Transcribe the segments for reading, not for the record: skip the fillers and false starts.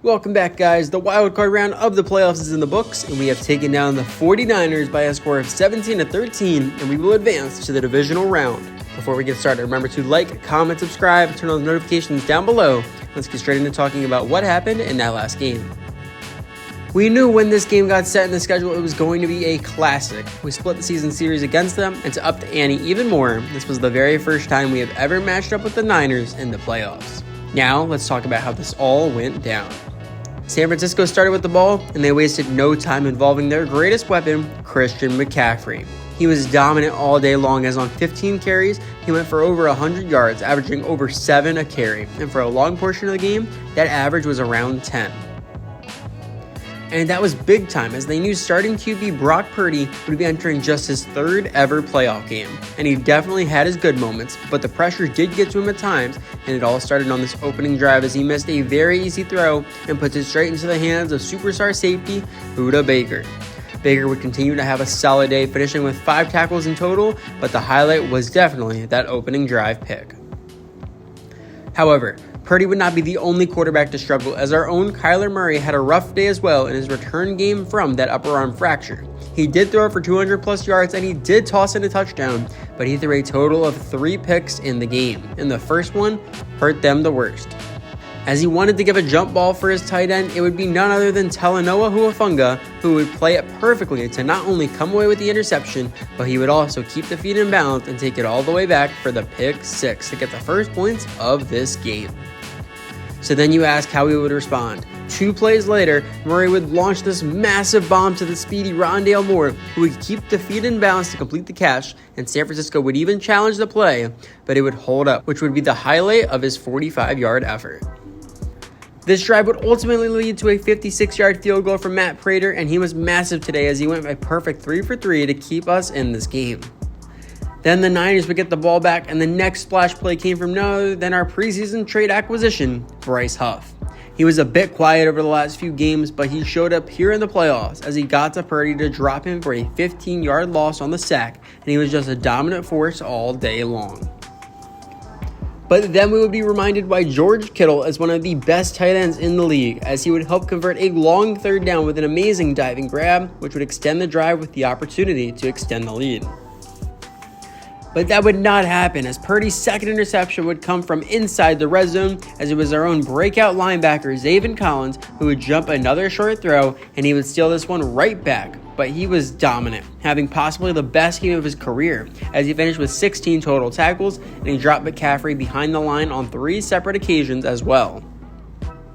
Welcome back, guys. The wildcard round of the playoffs is in the books, and we have taken down the 49ers by a score of 17-13, and we will advance to the divisional round. Before we get started, remember to like, comment, subscribe, turn on the notifications down below. Let's get straight into talking about what happened in that last game. We knew when this game got set in the schedule it was going to be a classic. We split the season series against them, and to up the ante even more, this was the very first time we have ever matched up with the Niners in the playoffs. Now, let's talk about how this all went down. San Francisco started with the ball, and they wasted no time involving their greatest weapon, Christian McCaffrey. He was dominant all day long, as on 15 carries, he went for over 100 yards, averaging over 7 a carry, and for a long portion of the game, that average was around 10. And that was big time, as they knew starting QB Brock Purdy would be entering just his third ever playoff game. And he definitely had his good moments, but the pressure did get to him at times, and it all started on this opening drive as he missed a very easy throw and puts it straight into the hands of superstar safety Budda Baker. Baker would continue to have a solid day, finishing with 5 tackles in total, but the highlight was definitely that opening drive pick. However, Purdy would not be the only quarterback to struggle, as our own Kyler Murray had a rough day as well in his return game from that upper arm fracture. He did throw for 200 plus yards and he did toss in a touchdown, but he threw a total of 3 picks in the game, and the first one hurt them the worst. As he wanted to give a jump ball for his tight end, it would be none other than Talanoa Hufanga, who would play it perfectly to not only come away with the interception, but he would also keep the feet in balance and take it all the way back for the pick 6 to get the first points of this game. So then you ask how he would respond. 2 plays later, Murray would launch this massive bomb to the speedy Rondale Moore, who would keep the feet in balance to complete the catch, and San Francisco would even challenge the play, but it would hold up, which would be the highlight of his 45-yard effort. This drive would ultimately lead to a 56-yard field goal from Matt Prater, and he was massive today as he went a perfect 3 for 3 to keep us in this game. Then the Niners would get the ball back, and the next splash play came from no other than our preseason trade acquisition, Bryce Huff. He was a bit quiet over the last few games, but he showed up here in the playoffs as he got to Purdy to drop him for a 15-yard loss on the sack, and he was just a dominant force all day long. But then we would be reminded why George Kittle is one of the best tight ends in the league, as he would help convert a long third down with an amazing diving grab, which would extend the drive with the opportunity to extend the lead. But that would not happen, as Purdy's second interception would come from inside the red zone, as it was our own breakout linebacker Zaven Collins who would jump another short throw, and he would steal this one right back. But he was dominant, having possibly the best game of his career, as he finished with 16 total tackles, and he dropped McCaffrey behind the line on 3 separate occasions as well.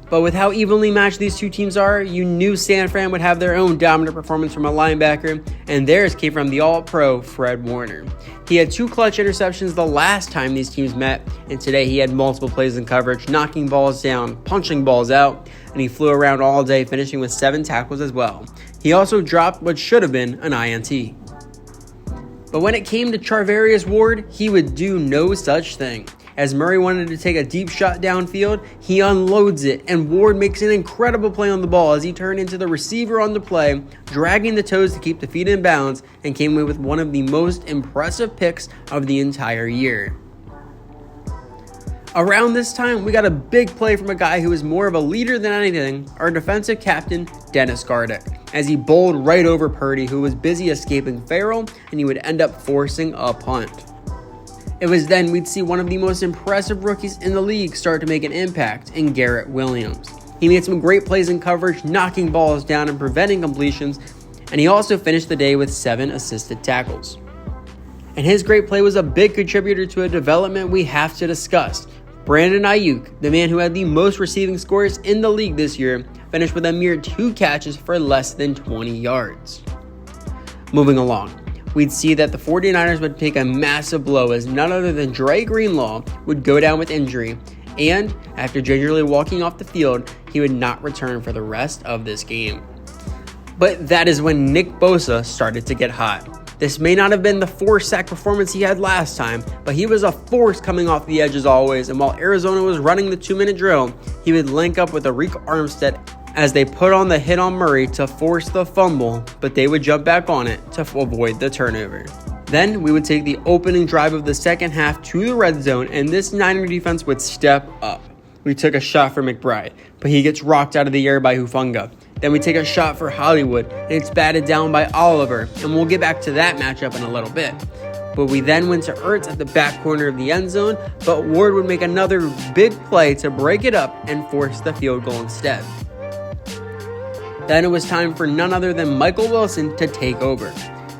But with how evenly matched these two teams are, you knew San Fran would have their own dominant performance from a linebacker, and theirs came from the All-Pro Fred Warner. He had 2 clutch interceptions the last time these teams met, and today he had multiple plays in coverage, knocking balls down, punching balls out, and he flew around all day, finishing with 7 tackles as well. He also dropped what should have been an INT. But when it came to Charvarius Ward, he would do no such thing. As Murray wanted to take a deep shot downfield, he unloads it, and Ward makes an incredible play on the ball as he turned into the receiver on the play, dragging the toes to keep the feet in balance, and came away with one of the most impressive picks of the entire year. Around this time, we got a big play from a guy who is more of a leader than anything, our defensive captain, Dennis Gardeck, as he bowled right over Purdy, who was busy escaping Farrell, and he would end up forcing a punt. It was then we'd see one of the most impressive rookies in the league start to make an impact in Garrett Williams. He made some great plays in coverage, knocking balls down and preventing completions, and he also finished the day with 7 assisted tackles. And his great play was a big contributor to a development we have to discuss. Brandon Ayuk, the man who had the most receiving scores in the league this year, finished with a mere 2 catches for less than 20 yards. Moving along, we'd see that the 49ers would take a massive blow as none other than Dre Greenlaw would go down with injury, and after gingerly walking off the field, he would not return for the rest of this game. But that is when Nick Bosa started to get hot. This may not have been the 4-sack performance he had last time, but he was a force coming off the edge as always, and while Arizona was running the 2-minute drill, he would link up with Arik Armstead as they put on the hit on Murray to force the fumble, but they would jump back on it to avoid the turnover. Then we would take the opening drive of the second half to the red zone, and this Niner defense would step up. we took a shot for McBride, but he gets rocked out of the air by Hufanga. Then we take a shot for Hollywood, and it's batted down by Oliver, and we'll get back to that matchup in a little bit. But we then went to Ertz at the back corner of the end zone, but Ward would make another big play to break it up and force the field goal instead. Then it was time for none other than Michael Wilson to take over.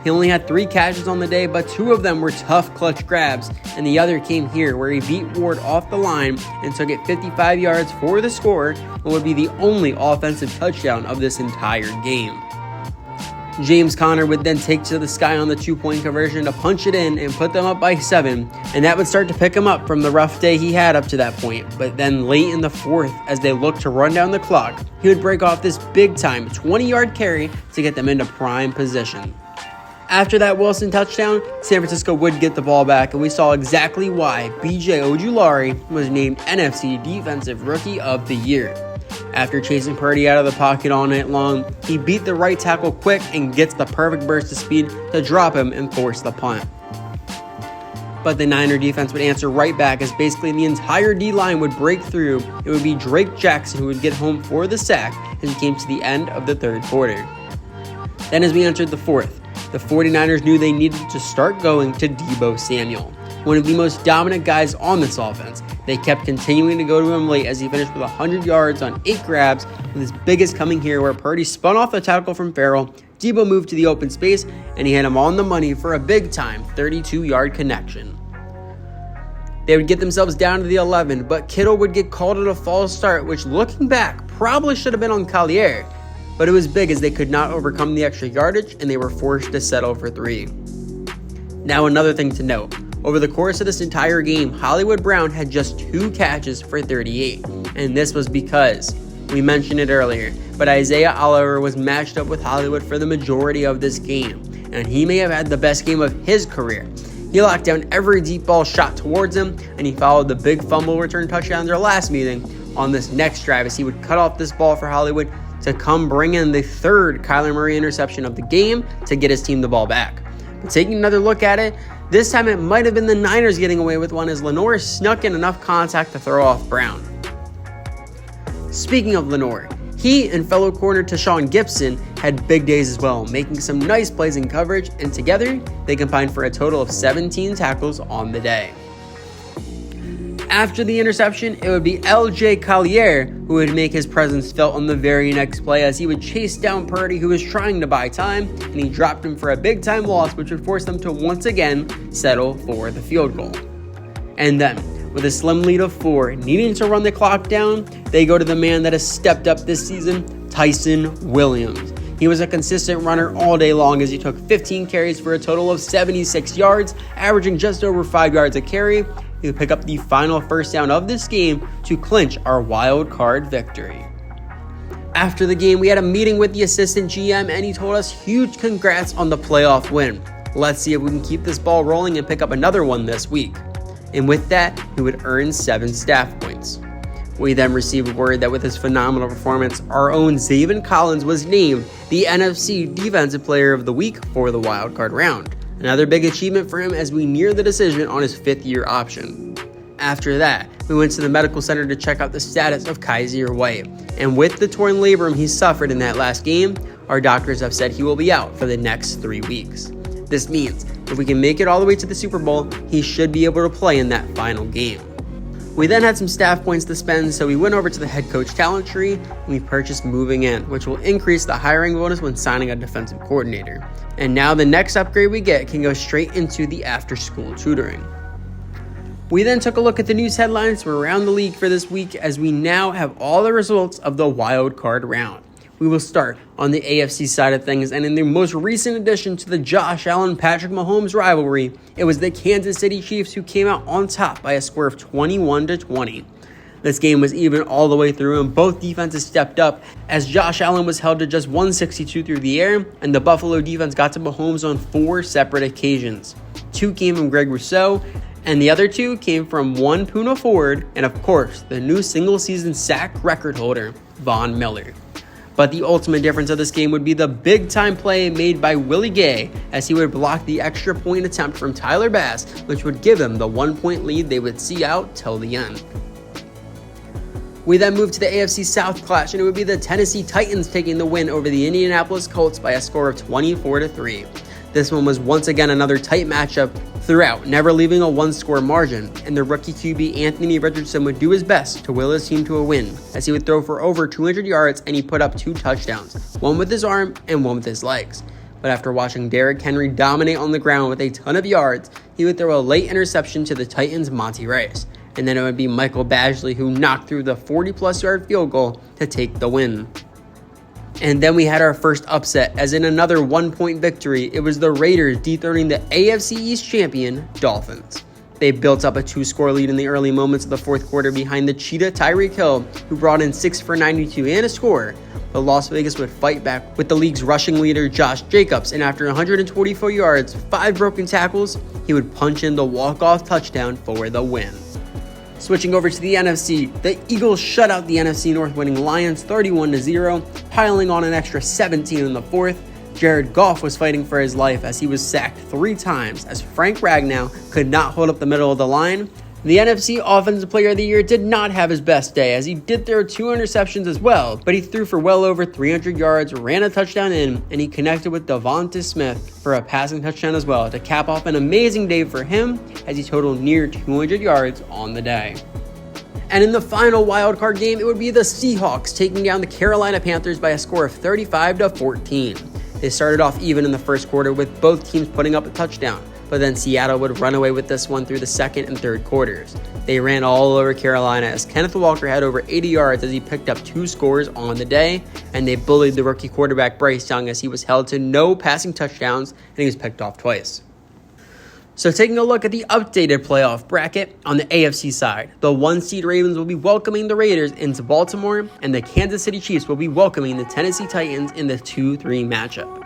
He only had 3 catches on the day, but 2 of them were tough clutch grabs, and the other came here where he beat Ward off the line and took it 55 yards for the score and would be the only offensive touchdown of this entire game. James Conner would then take to the sky on the 2-point conversion to punch it in and put them up by 7, and that would start to pick him up from the rough day he had up to that point. But then late in the 4th, as they looked to run down the clock, he would break off this big-time 20-yard carry to get them into prime position. After that Wilson touchdown, San Francisco would get the ball back, and we saw exactly why B.J. Ojulari was named NFC Defensive Rookie of the Year. After chasing Purdy out of the pocket all night long, he beat the right tackle quick and gets the perfect burst of speed to drop him and force the punt. But the Niner defense would answer right back as basically the entire D-line would break through. It would be Drake Jackson who would get home for the sack as it came to the end of the 3rd quarter. Then as we entered the 4th, the 49ers knew they needed to start going to Deebo Samuel, one of the most dominant guys on this offense. They kept continuing to go to him late as he finished with 100 yards on 8 grabs, with his biggest coming here where Purdy spun off the tackle from Farrell, Deebo moved to the open space, and he had him on the money for a big-time 32-yard connection. They would get themselves down to the 11, but Kittle would get called at a false start, which looking back probably should have been on Kyzir. But it was big as they could not overcome the extra yardage and they were forced to settle for 3. Now another thing to note, over the course of this entire game, Hollywood Brown had just 2 catches for 38, and this was because, we mentioned it earlier, but Isaiah Oliver was matched up with Hollywood for the majority of this game, and he may have had the best game of his career. He locked down every deep ball shot towards him, and he followed the big fumble return touchdown in their last meeting on this next drive as he would cut off this ball for Hollywood to come bring in the 3rd Kyler Murray interception of the game to get his team the ball back. But taking another look at it, this time it might have been the Niners getting away with one as Lenore snuck in enough contact to throw off Brown. Speaking of Lenore, he and fellow corner Tashawn Gibson had big days as well, making some nice plays in coverage, and together they combined for a total of 17 tackles on the day. After the interception, it would be L.J. Collier who would make his presence felt on the very next play as he would chase down Purdy, who was trying to buy time, and he dropped him for a big-time loss, which would force them to once again settle for the field goal. And then, with a slim lead of 4, needing to run the clock down, they go to the man that has stepped up this season, Tyson Williams. He was a consistent runner all day long as he took 15 carries for a total of 76 yards, averaging just over 5 yards a carry. He would pick up the final first down of this game to clinch our wild card victory. After the game, we had a meeting with the assistant GM and he told us huge congrats on the playoff win. Let's see if we can keep this ball rolling and pick up another one this week. And with that, he would earn 7 staff points. We then received word that with his phenomenal performance, our own Zaven Collins was named the NFC Defensive Player of the Week for the Wildcard Round. Another big achievement for him as we near the decision on his 5th-year option. After that, we went to the medical center to check out the status of Kyzir White. And with the torn labrum he suffered in that last game, our doctors have said he will be out for the next 3 weeks. This means if we can make it all the way to the Super Bowl, he should be able to play in that final game. We then had some staff points to spend, so we went over to the head coach talent tree and we purchased Moving In, which will increase the hiring bonus when signing a defensive coordinator. And now the next upgrade we get can go straight into the after-school tutoring. We then took a look at the news headlines from around the league for this week as we now have all the results of the wild card round. We will start on the AFC side of things, and in the most recent addition to the Josh Allen-Patrick Mahomes rivalry, it was the Kansas City Chiefs who came out on top by a score of 21-20. This game was even all the way through, and both defenses stepped up as Josh Allen was held to just 162 through the air, and the Buffalo defense got to Mahomes on 4 separate occasions. 2 came from Greg Rousseau, and the other 2 came from one Puna Ford, and of course, the new single-season sack record holder, Von Miller. But the ultimate difference of this game would be the big-time play made by Willie Gay as he would block the extra point attempt from Tyler Bass, which would give them the 1-point lead they would see out till the end. We then move to the AFC South clash, and it would be the Tennessee Titans taking the win over the Indianapolis Colts by a score of 24-3. This one was once again another tight matchup throughout, never leaving a one-score margin, and the rookie QB Anthony Richardson would do his best to will his team to a win, as he would throw for over 200 yards and he put up 2 touchdowns, one with his arm and one with his legs. But after watching Derrick Henry dominate on the ground with a ton of yards, he would throw a late interception to the Titans' Monty Rice. And then it would be Michael Badgley who knocked through the 40-plus yard field goal to take the win. And then we had our first upset, as in another 1-point victory, it was the Raiders dethroning the AFC East champion, Dolphins. They built up a 2-score lead in the early moments of the fourth quarter behind the Cheetah Tyreek Hill, who brought in 6 for 92 and a score. But Las Vegas would fight back with the league's rushing leader, Josh Jacobs, and after 124 yards, 5 broken tackles, he would punch in the walk-off touchdown for the win. Switching over to the NFC, the Eagles shut out the NFC North, winning Lions 31-0, piling on an extra 17 in the fourth. Jared Goff was fighting for his life as he was sacked 3 times, as Frank Ragnow could not hold up the middle of the line. The NFC Offensive Player of the Year did not have his best day, as he did throw 2 interceptions as well, but he threw for well over 300 yards, ran a touchdown in, and he connected with Devonta Smith for a passing touchdown as well to cap off an amazing day for him, as he totaled near 200 yards on the day. And in the final wildcard game, it would be the Seahawks taking down the Carolina Panthers by a score of 35-14. They started off even in the first quarter with both teams putting up a touchdown, but then Seattle would run away with this one through the second and third quarters. They ran all over Carolina as Kenneth Walker had over 80 yards as he picked up 2 scores on the day, and they bullied the rookie quarterback Bryce Young as he was held to no passing touchdowns and he was picked off twice. So taking a look at the updated playoff bracket, on the AFC side, the 1-seed Ravens will be welcoming the Raiders into Baltimore, and the Kansas City Chiefs will be welcoming the Tennessee Titans in the 2-3 matchup.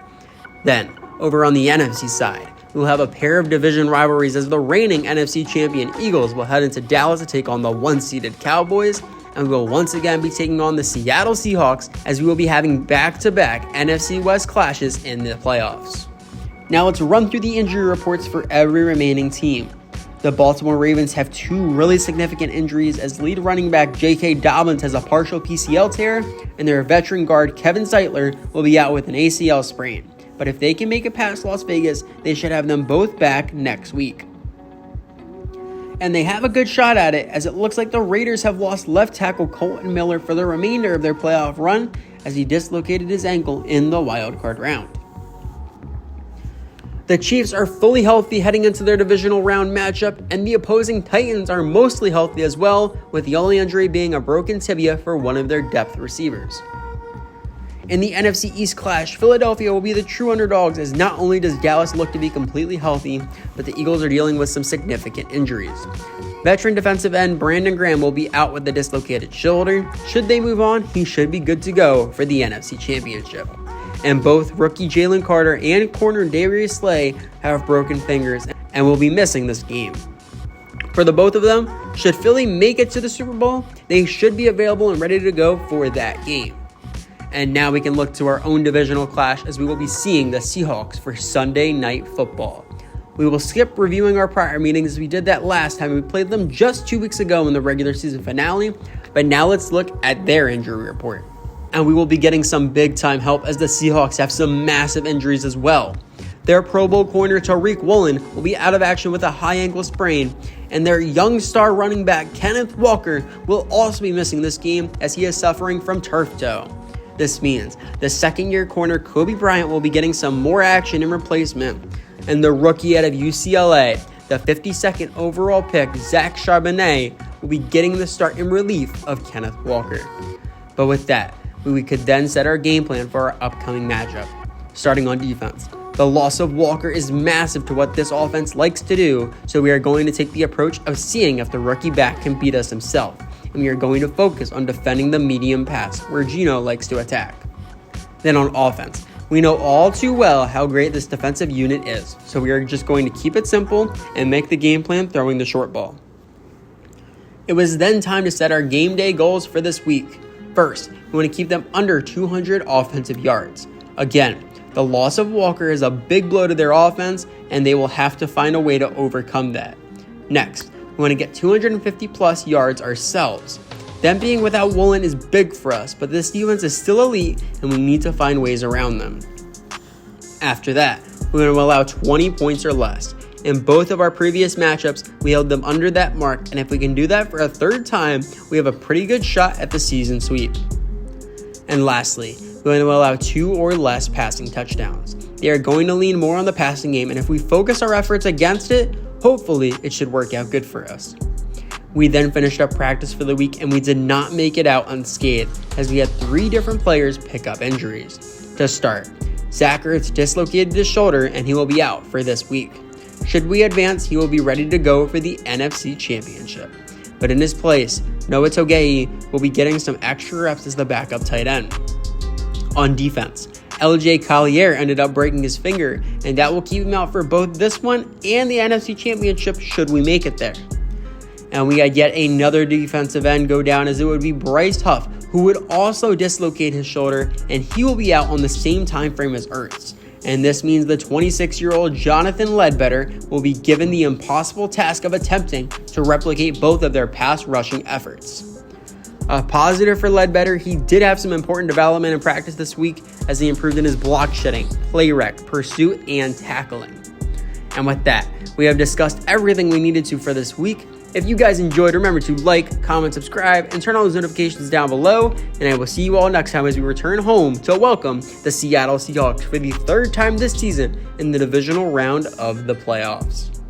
Then, over on the NFC side, we'll have a pair of division rivalries as the reigning NFC champion Eagles will head into Dallas to take on the 1-seeded Cowboys, and we will once again be taking on the Seattle Seahawks as we will be having back-to-back NFC West clashes in the playoffs. Now let's run through the injury reports for every remaining team. The Baltimore Ravens have 2 really significant injuries as lead running back J.K. Dobbins has a partial PCL tear, and their veteran guard Kevin Zeitler will be out with an ACL sprain. But if they can make it past Las Vegas, they should have them both back next week. And they have a good shot at it, as it looks like the Raiders have lost left tackle Colton Miller for the remainder of their playoff run, as he dislocated his ankle in the wildcard round. The Chiefs are fully healthy heading into their divisional round matchup, and the opposing Titans are mostly healthy as well, with the only injury being a broken tibia for one of their depth receivers. In the NFC East clash, Philadelphia will be the true underdogs, as not only does Dallas look to be completely healthy, but the Eagles are dealing with some significant injuries. Veteran defensive end Brandon Graham will be out with a dislocated shoulder. Should they move on, he should be good to go for the NFC Championship. And both rookie Jalen Carter and corner Darius Slay have broken fingers and will be missing this game. For the both of them, should Philly make it to the Super Bowl, they should be available and ready to go for that game. And now we can look to our own divisional clash, as we will be seeing the Seahawks for Sunday Night Football. We will skip reviewing our prior meetings, as we did that last time we played them just 2 weeks ago in the regular season finale, but now let's look at their injury report. And we will be getting some big-time help, as the Seahawks have some massive injuries as well. Their Pro Bowl corner Tariq Woolen will be out of action with a high ankle sprain, and their young star running back Kenneth Walker will also be missing this game, as he is suffering from turf toe. This means the second-year corner Kobe Bryant will be getting some more action in replacement, and the rookie out of UCLA, the 52nd overall pick Zach Charbonnet, will be getting the start in relief of Kenneth Walker. But with that, we could then set our game plan for our upcoming matchup. Starting on defense, the loss of Walker is massive to what this offense likes to do, so we are going to take the approach of seeing if the rookie back can beat us himself, and we are going to focus on defending the medium pass, where Geno likes to attack. Then on offense, we know all too well how great this defensive unit is, so we are just going to keep it simple and make the game plan throwing the short ball. It was then time to set our game day goals for this week. First, we want to keep them under 200 offensive yards. Again, the loss of Walker is a big blow to their offense, and they will have to find a way to overcome that. Next, we want to get 250 plus yards ourselves. Them being without Woolen is big for us, but this defense is still elite and we need to find ways around them. After that, we're going to allow 20 points or less. In both of our previous matchups, we held them under that mark, and if we can do that for a third time, we have a pretty good shot at the season sweep. And lastly, we're going to allow 2 or less passing touchdowns. They are going to lean more on the passing game, and if we focus our efforts against it, hopefully it should work out good for us. We then finished up practice for the week, and we did not make it out unscathed, as we had 3 different players pick up injuries. To start, Zach Ertz dislocated his shoulder, and he will be out for this week. Should we advance, he will be ready to go for the NFC Championship. But in his place, Noah Togiai will be getting some extra reps as the backup tight end. On defense, LJ Collier ended up breaking his finger, and that will keep him out for both this one and the NFC Championship should we make it there. And we had yet another defensive end go down, as it would be Bryce Huff, who would also dislocate his shoulder, and he will be out on the same time frame as Ertz. And this means the 26-year-old Jonathan Ledbetter will be given the impossible task of attempting to replicate both of their pass rushing efforts. A positive for Ledbetter, he did have some important development in practice this week as he improved in his block shedding, play rec, pursuit, and tackling. And with that, we have discussed everything we needed to for this week. If you guys enjoyed, remember to like, comment, subscribe, and turn on those notifications down below. And I will see you all next time as we return home to welcome the Seattle Seahawks for the 3rd time this season in the divisional round of the playoffs.